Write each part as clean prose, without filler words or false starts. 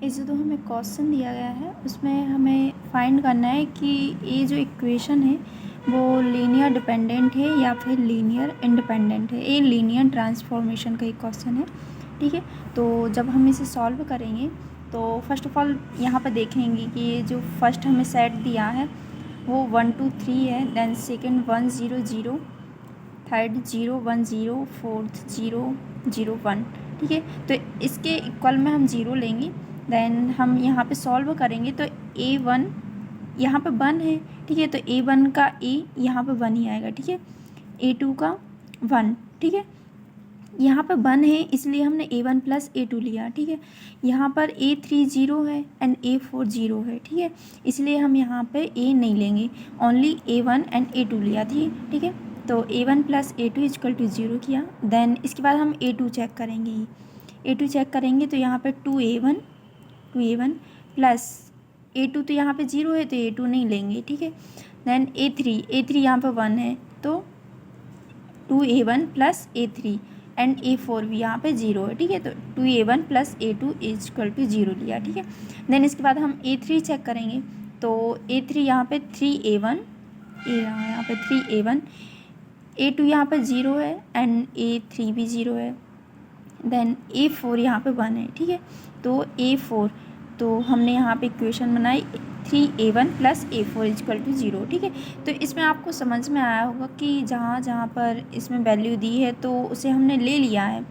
इसे तो हमें क्वेश्चन दिया गया है, उसमें हमें फाइंड करना है कि ये जो इक्वेशन है वो लीनियर डिपेंडेंट है या फिर लीनियर इंडिपेंडेंट है। ये लीनियर ट्रांसफॉर्मेशन का एक क्वेश्चन है, ठीक है। तो जब हम इसे सॉल्व करेंगे तो फर्स्ट ऑफ ऑल यहाँ पर देखेंगे कि ये जो फर्स्ट हमें सेट दिया है वो 1 2 3 है, देन सेकेंड 1 0 0, थर्ड 0 1 0, फोर्थ 0 0 1, ठीक है। तो इसके इक्वल में हम 0 लेंगे, देन हम यहाँ पे सॉल्व करेंगे तो A1 यहाँ पे 1 है, ठीक है। तो A1 का A यहाँ पे 1 ही आएगा, ठीक है। A2 का 1, ठीक है। यहाँ पे 1 है इसलिए हमने A1 प्लस A2 लिया, ठीक है। यहाँ पर A3 0 है एंड A4 0 है, ठीक है। इसलिए हम यहाँ पे A नहीं लेंगे, ओनली A1 एंड A2 लिया थी, ठीक है। तो A1 plus A2 equal to 0 किया, देन इसके बाद हम A2 चेक करेंगे। A2 चेक करेंगे तो यहाँ पे 2A1 प्लस A2 तो यहाँ पे 0 है तो A2 नहीं लेंगे, ठीक है। देन A3 यहाँ पे 1 है तो 2A1 plus A3 and A4 भी यहाँ पे 0 है, ठीक है। तो 2A1 plus A2 equal to 0 लिया, ठीक है। देन इसके बाद हम A3 चेक करेंगे तो A3 यहाँ पे 3A1, यहाँ पे 3A1, A2 यहाँ पे 0 है एंड A3 भी 0 है, देन A4 यहाँ पे 1 है, ठीक है। तो A4 तो हमने यहाँ पे इक्वेशन बनाई 3A1 plus A4 equal to 0, ठीक है। तो इसमें आपको समझ में आया होगा कि जहाँ जहाँ पर इसमें वैल्यू दी है तो उसे हमने ले लिया है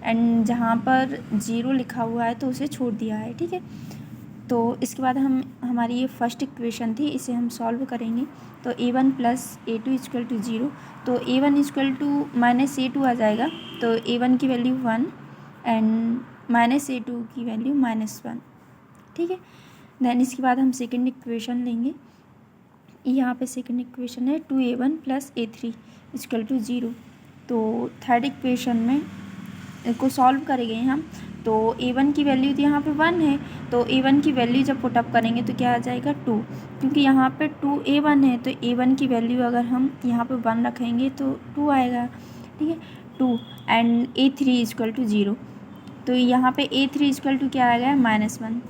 एंड जहाँ पर 0 लिखा हुआ है तो उसे छोड़ दिया है, ठीक है। तो इसके बाद हमारी ये फर्स्ट इक्वेशन थी, इसे हम सॉल्व करेंगे तो A1 plus A2 equal to 0, तो A1 equal to minus A2 आ जाएगा, तो A1 की वैल्यू 1 एंड माइनस A2 की वैल्यू -1, ठीक है। देन इसके बाद हम सेकेंड इक्वेशन लेंगे, यहाँ पे सेकेंड इक्वेशन है 2A1 plus A3 equal to 0, तो थर्ड इक्वेशन में को सॉल्व करेंगे हम तो A1 की वैल्यू तो यहाँ पे 1 है, तो A1 की वैल्यू जब पुटअप करेंगे तो क्या आ जाएगा 2, क्योंकि यहाँ पे 2A1 है तो A1 की वैल्यू अगर हम यहाँ पे 1 रखेंगे तो 2 आएगा, ठीक है। 2 एंड A3 इक्वल टू 0, तो यहाँ पे A3 इक्वल टू क्या आ गया -1,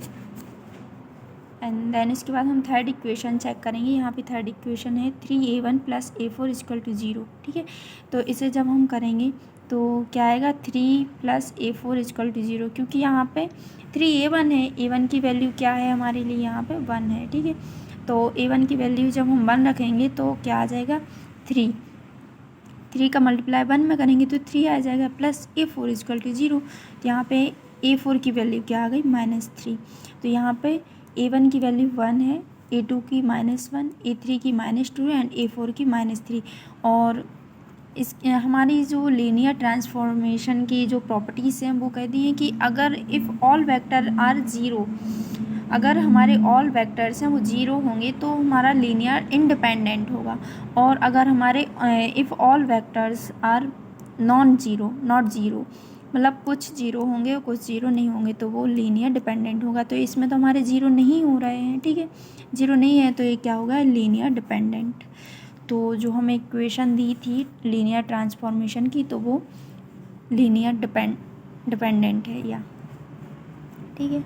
एंड देन इसके बाद हम थर्ड इक्वेशन चेक करेंगे। यहाँ पे थर्ड इक्वेशन है 3A1 plus A4 equal to 0, ठीक है। तो इसे जब हम करेंगे तो क्या आएगा 3 प्लस A4 इक्वल टू 0, क्योंकि यहाँ पे 3A1 है, A1 की वैल्यू क्या है हमारे लिए यहाँ पे 1 है, ठीक है। तो A1 की वैल्यू जब हम 1 रखेंगे तो क्या आ जाएगा 3 का मल्टीप्लाई 1 में करेंगे तो 3 आ जाएगा, प्लस A4 इक्वल टू 0, तो यहाँ पे A4 की वैल्यू क्या आ गई -3, तो यहाँ पे A1 की वैल्यू 1 है, A2 की -1, A3 की -2 एंड A4 की -3। और इस हमारी जो लीनियर ट्रांसफॉर्मेशन की जो प्रॉपर्टीज़ हैं वो कहती हैं कि अगर इफ़ ऑल वेक्टर आर 0, अगर हमारे ऑल वेक्टर्स हैं वो 0 होंगे तो हमारा लीनियर इंडिपेंडेंट होगा, और अगर हमारे if all vectors are not zero, मतलब कुछ 0 होंगे और कुछ 0 नहीं होंगे तो वो लीनियर डिपेंडेंट होगा। तो इसमें तो हमारे 0 नहीं हो रहे हैं, ठीक है, 0 नहीं है तो ये क्या होगा लीनियर डिपेंडेंट। तो जो हमें इक्वेशन दी थी लीनियर ट्रांसफॉर्मेशन की तो वो लीनियर डिपेंडेंट है या, ठीक है।